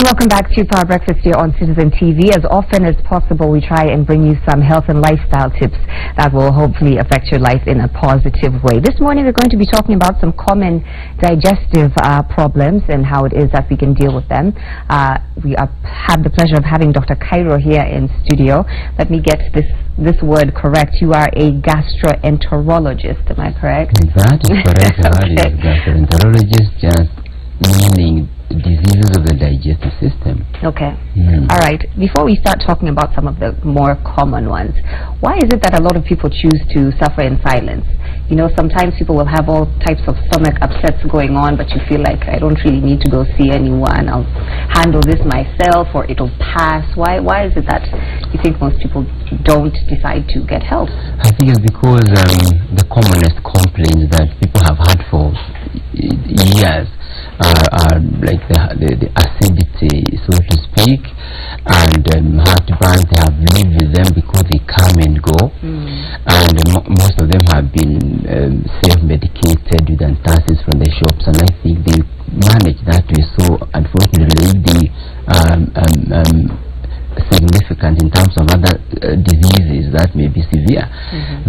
Welcome back to Power Breakfast here on Citizen TV. As often as possible, we try and bring you some health and lifestyle tips that will hopefully affect your life in a positive way. This morning, we're going to be talking about some common digestive problems and how it is that we can deal with them. We have the pleasure of having Dr. Cairo here in studio. Let me get this word correct. You are a gastroenterologist, am I correct? That is correct. Okay. Gastroenterologist, just meaning diseases of the digestive system. Okay. All right. Before we start talking about some of the more common ones, why is it that a lot of people choose to suffer in silence? You know, sometimes people will have all types of stomach upsets going on, but you feel like, I don't really need to go see anyone. I'll handle this myself, or it'll pass. Why is it that you think most people don't decide to get help? I think it's because the commonest complaints that people have had for years are like the acidity, so to speak, and heartburn. They have lived with them because they come and go, and most of them have been self-medicated with antacids from the shops, and I think they manage that way. So unfortunately, the significant in terms of other diseases that may be severe,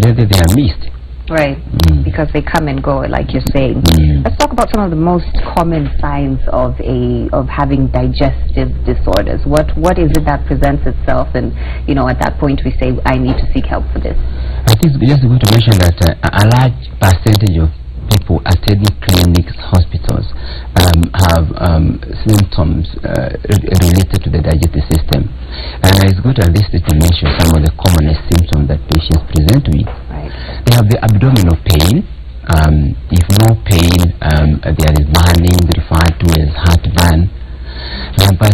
they are missed. Right, because they come and go, like you're saying. Let's talk about some of the most common signs of having digestive disorders. What is it that presents itself, and you know, at that point we say, I need to seek help for this? I think it's just good to mention that a large percentage of people attending clinics, hospitals, have symptoms related to the digestive system, and it's good at least to mention some of the commonest symptoms that patients present with. They have the abdominal pain. If no pain, there is burning, referred to as heartburn. Number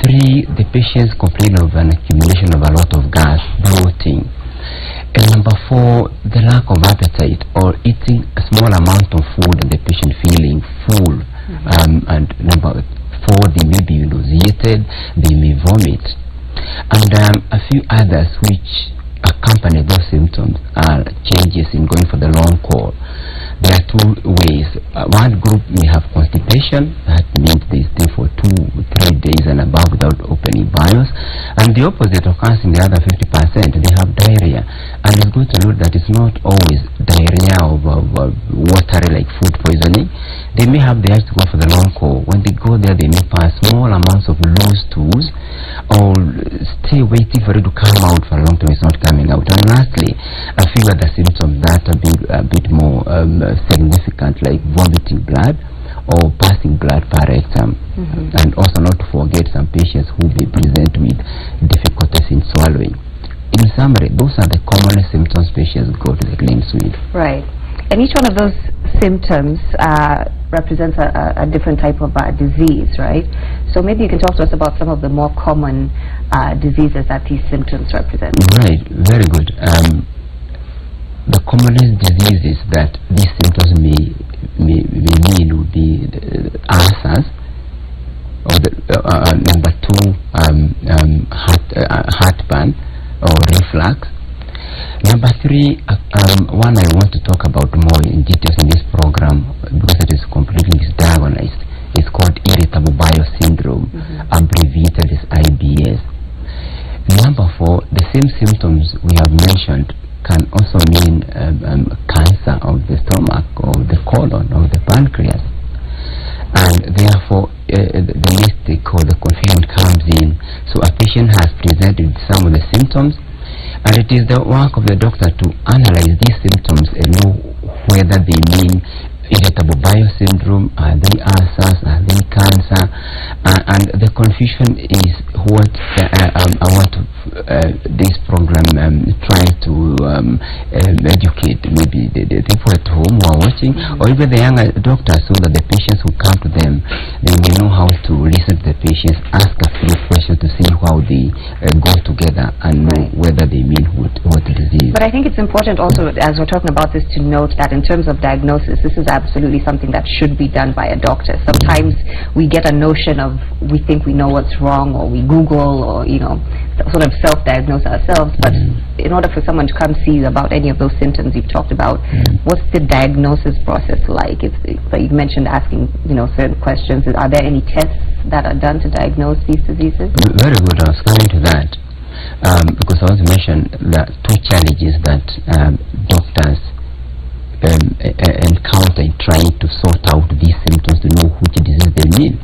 3, the patients complain of an accumulation of a lot of gas, bloating. And number 4, the lack of appetite, or eating a small amount of food and the patient feeling full. And number 4, they may be nauseated, they may vomit. And a few others which accompany those symptoms are changes in going for the long call. There are 2 ways. One group may have constipation. That means they stay for 2-3 days and above without opening bowels. And the opposite occurs in the other 50%. They have diarrhea. And it's good to note that it's not always diarrhea of watery, like food poisoning. They may have the urge to go for the long call. When they go there, they may pass small amounts of loose stools, or stay waiting for it to come out for a long time. It's not coming out. And lastly, a few other symptoms that are a bit more significant, like vomiting blood or passing blood per rectum. And also not to forget some patients who may present with difficulties in swallowing. In summary, those are the commonest symptoms patients go to the clinics with. Right. And each one of those symptoms represents a different type of disease, right? So maybe you can talk to us about some of the more common diseases that these symptoms represent. Right, very good. The commonest diseases that these symptoms may mean would be ulcers, or number 2, heartburn or reflux. Number 3, one I want to talk about more in details in this program, because it is completely misdiagnosed. It's called irritable bowel syndrome, abbreviated as IBS. Number 4, the same symptoms we have mentioned can also mean cancer of the stomach, or the colon, or the pancreas. And therefore, the mistake or the confusion comes in. So a patient has presented with some of the symptoms, and it is the work of the doctor to analyze these symptoms and know whether they mean irritable bowel syndrome, are they ulcers, are they cancer, and the confusion is what I want to this program try to educate maybe the people at home who are watching, or even the younger doctors, so that the patients who come to them, they may know how to listen to the patients, ask a few questions to see how they go together, and know whether they mean what disease. But I think it's important also, as we're talking about this, to note that in terms of diagnosis, this is absolutely something that should be done by a doctor. Sometimes we get a notion of, we think we know what's wrong, or we Google, or, you know, sort of self-diagnose ourselves. But in order for someone to come see you about any of those symptoms you've talked about, what's the diagnosis process like? But you mentioned asking, you know, certain questions. Are there any tests that are done to diagnose these diseases? Very good. I was coming to that. Because I want to mention the two challenges that doctors encounter in trying to sort out these symptoms to know which disease they mean.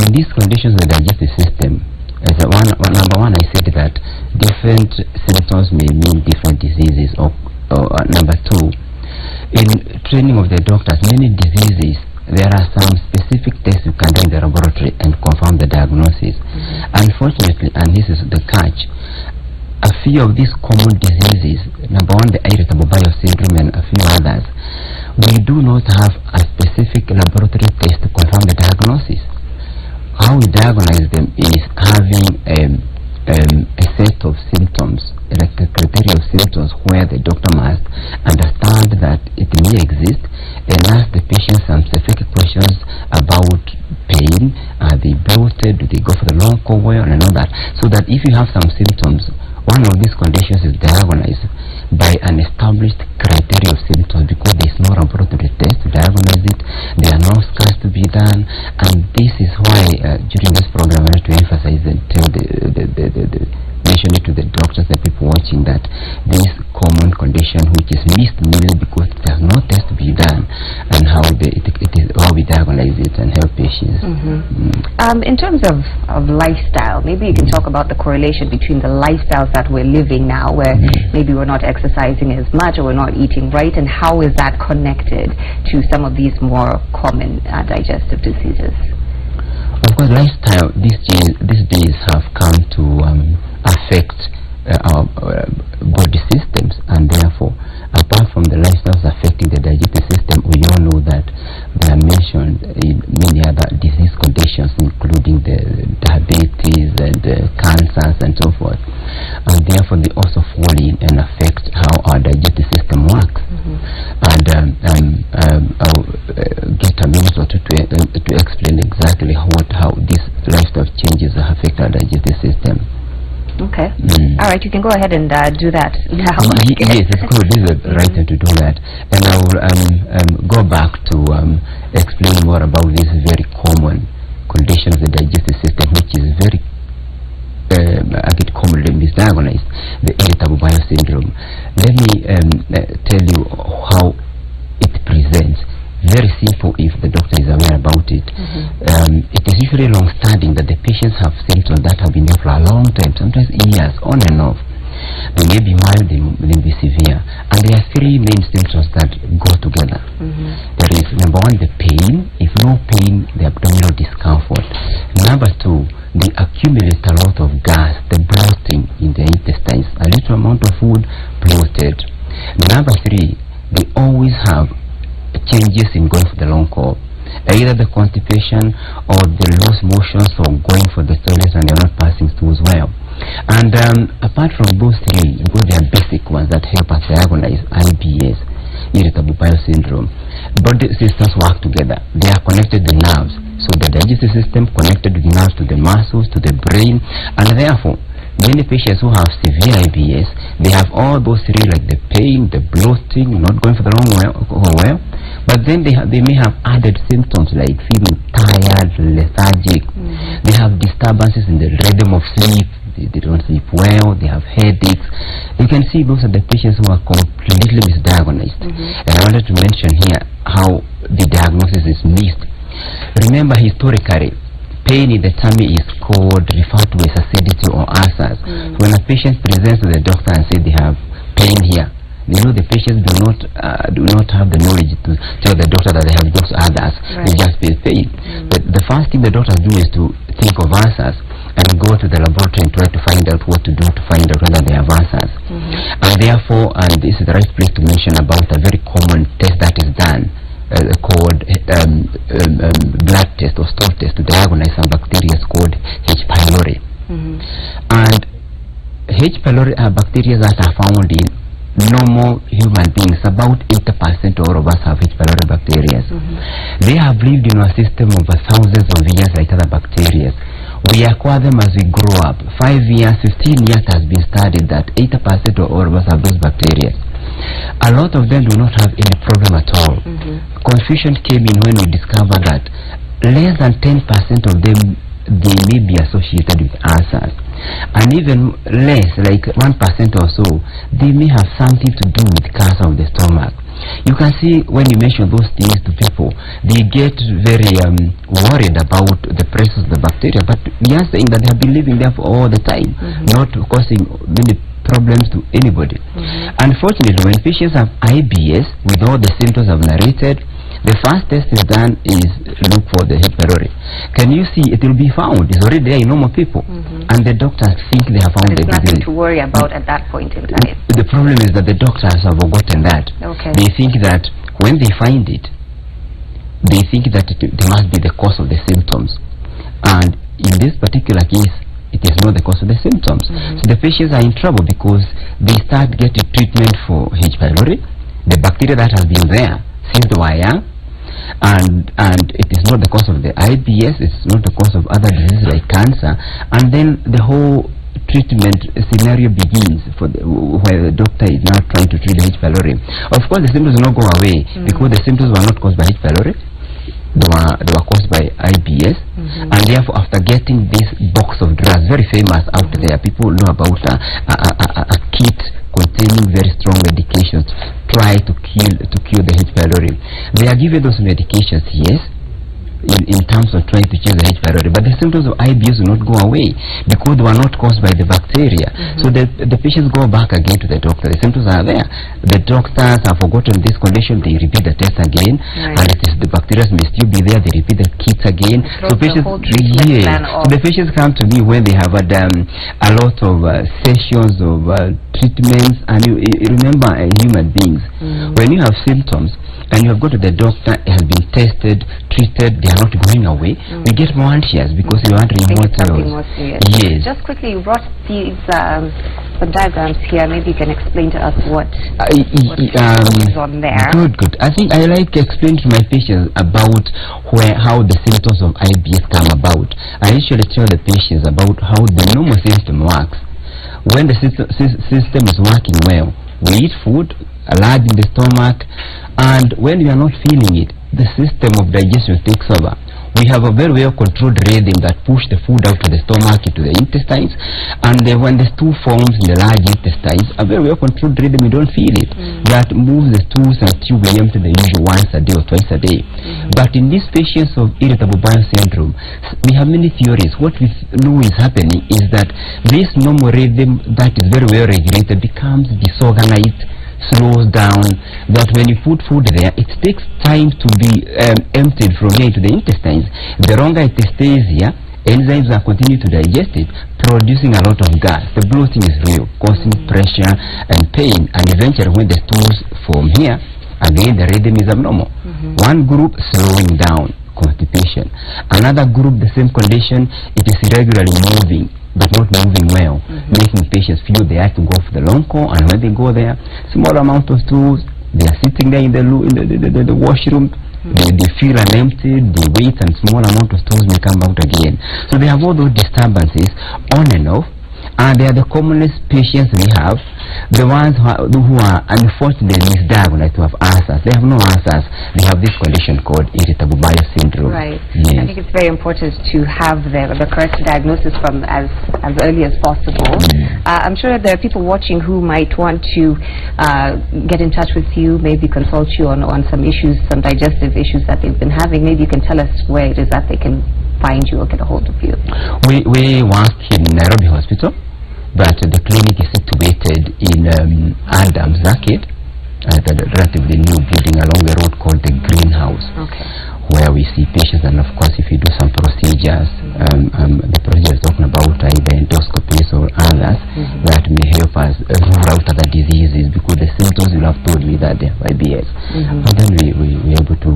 In these conditions, the digestive system, number one, I said that different symptoms may mean different diseases. Or number two, in training of the doctors, many diseases, there are some specific tests you can do in the laboratory and confirm the diagnosis. Unfortunately, and this is the catch, a few of these common diseases, number one, the irritable bowel syndrome and a few others, we do not have a specific laboratory test to confirm the diagnosis. How we diagnose them is having a set of symptoms, like a criteria of symptoms where the doctor must understand that it may exist and ask the patient some specific questions about pain. Are they bloated? Do they go for the long cowell and all that? So that if you have some symptoms, one of these conditions is diagnosed by an established criteria of symptoms, because there is no laboratory test to diagnose it. There are no scans to be done, and this is why during this program I want to emphasize and tell mention it to the doctors and people watching that this common condition which is missed mainly because there's no test to be done, and how how we diagnose it and help patients. In terms of lifestyle, maybe you can talk about the correlation between the lifestyles that we're living now, where maybe we're not exercising as much or we're not eating right, and how is that connected to some of these more common digestive diseases? Of course, lifestyle these days have come to affect our body systems, and therefore, apart from the lifestyles affecting the digestive system, we all know that they are mentioned in many other disease conditions, including the diabetes and cancers and so forth, and therefore they also fall in and affect how our digestive system works. And I'll get a minute or two to explain exactly how these lifestyle changes affect our digestive system. Okay. All right, you can go ahead and do that now. Yes, it's good. This is the right time to do that. And I will go back to explain more about this very common condition of the digestive system, which is very commonly misdiagnosed, the irritable bowel syndrome. Let me tell you how it presents. Very simple if the doctor is aware about it. It is usually long-standing that the patients have symptoms that have been there for a long time, sometimes years, on and off. They may be mild, they may be severe. And there are three main symptoms that go together. There is, number one, the pain. If no pain, the abdominal discomfort. Number two, they accumulate a lot of gas, the bloating in the intestines. A little amount of food, bloated. Number three, they always have changes in going for the long call, either the constipation or the loose motions or going for the toilet and they're not passing through as well. And apart from those three, because they are basic ones that help us diagnose IBS, irritable bowel syndrome, body systems work together. They are connected to the nerves, so the digestive system connected to the nerves, to the muscles, to the brain, and therefore many patients who have severe IBS, they have all those three, like the pain, the bloating, not going for the long well, but then they may have added symptoms like feeling tired, lethargic. They have disturbances in the rhythm of sleep. They don't sleep well. They have headaches. You can see those are the patients who are completely misdiagnosed. And I wanted to mention here how the diagnosis is missed. Remember, historically, pain in the tummy is referred to as acidity or ulcers. When a patient presents to the doctor and says they have pain here, they know the patients do not have the knowledge to tell the doctor that they have those others. They just feel pain. But the first thing the doctors do is to think of ulcers and go to the laboratory and try to find out what to do to find out whether they have ulcers. And therefore, and this is the right place to mention about a very common test that is done, called blood test or stool test to diagnose some bacteria called H. pylori. And H. pylori are bacteria that are found in normal human beings, about 80% all of us have H. pylori bacteria. They have lived in our system over thousands of years like other bacteria. We acquire them as we grow up. 5 years, 15 years has been studied that 80% of all of us have those bacteria. A lot of them do not have any problem at all. Confusion came in when we discovered that less than 10% of them, they may be associated with ulcers, and even less, like 1% or so, they may have something to do with cancer of the stomach. You can see when you mention those things to people, they get very worried about the presence of the bacteria, but we are saying that they have been living there for all the time, not causing many problems to anybody. Unfortunately, when patients have IBS with all the symptoms I've narrated, the first test is done is look for the H. pylori. Can you see? It will be found. It's already there in normal people, and the doctors think they have found the disease. There's nothing to worry about at that point in time. The problem is that the doctors have forgotten that. They think that when they find it, they think that it must be the cause of the symptoms, and in this particular case, it is not the cause of the symptoms. So the patients are in trouble because they start getting treatment for H. pylori, the bacteria that has been there since they were young, and it is not the cause of the IBS, it's not the cause of other diseases like cancer, and then the whole treatment scenario begins where the doctor is now trying to treat the H. pylori. Of course, the symptoms will not go away because the symptoms were not caused by H. pylori. They were caused by IBS, and therefore after getting this box of drugs, very famous out there, people know about a kit containing very strong medications try to kill the H. pylori. They are given those medications, yes, in terms of trying to kill the H. pylori, but the symptoms of IBS will not go away because they were not caused by the bacteria. So the patients go back again to the doctor. The symptoms are there. The doctors have forgotten this condition. They repeat the test again, and it is the bacteria may still be there. They repeat the kits again. So patients, so the patients come to me when they have had a lot of sessions of treatments. And you remember, human beings, when you have symptoms and you have gone to the doctor, it has been tested, treated, they are not going away, we get more anxious because we are wondering what else. Yes. Just quickly, you brought these some diagrams here. Maybe you can explain to us what is on there. Good. I think I like to explain to my patients about how the symptoms of IBS come about. I usually tell the patients about how the normal system works. When the system is working well, we eat food, large in the stomach, and when we are not feeling it, the system of digestion takes over. We have a very well controlled rhythm that pushes the food out to the stomach, into the intestines, and when the stool forms in the large intestines, a very well controlled rhythm, you don't feel it, that moves the stools and tube empty the usual once a day or twice a day. But in these patients of irritable bowel syndrome, we have many theories. What we know is happening is that this normal rhythm that is very well regulated becomes disorganized, slows down, that when you put food there, it takes time to be emptied from here into the intestines. The longer it stays here, enzymes are continuing to digest it, producing a lot of gas. The bloating is real, causing pressure and pain, and eventually when the stools form here, again the rhythm is abnormal. One group slowing down, constipation. Another group, the same condition, it is irregularly moving, but not moving well, making patients feel they have to go for the long call, and when they go there, small amount of stools, they are sitting there in the washroom, they feel unemptied, they wait, and small amount of stools may come out again. So they have all those disturbances on and off, and they are the commonest patients we have, the ones who are unfortunately misdiagnosed to have ulcers. They have no ulcers, they have this condition called irritable bowel syndrome. Right. Yes. I think it's very important to have the correct diagnosis from as early as possible. I'm sure there are people watching who might want to get in touch with you, maybe consult you on some issues, some digestive issues that they've been having. Maybe you can tell us where it is that they can find you or get a hold of you. We work in Nairobi Hospital, but the clinic is situated in Adams Arcade, the relatively new building along the road called the Greenhouse, where we see patients, and of course if you do some procedures, the procedures talking about either endoscopies or others that may help us rule out other diseases, because the symptoms will have told me that they have IBS, and then we're able to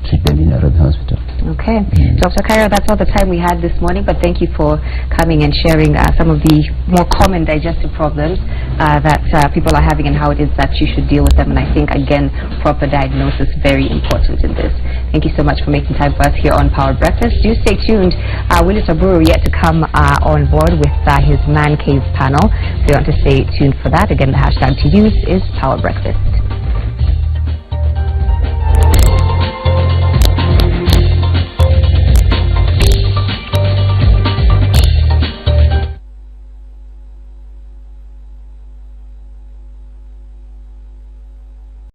treat them in Nairobi Hospital. Okay. Dr. Cairo, that's all the time we had this morning, but thank you for coming and sharing some of the more common digestive problems that people are having and how it is that you should deal with them. And I think, again, proper diagnosis is very important in this. Thank you so much for making time for us here on Power Breakfast. Do stay tuned. Willis Aburu yet to come on board with his Man Cave panel. So you want to stay tuned for that. Again, the hashtag to use is Power Breakfast.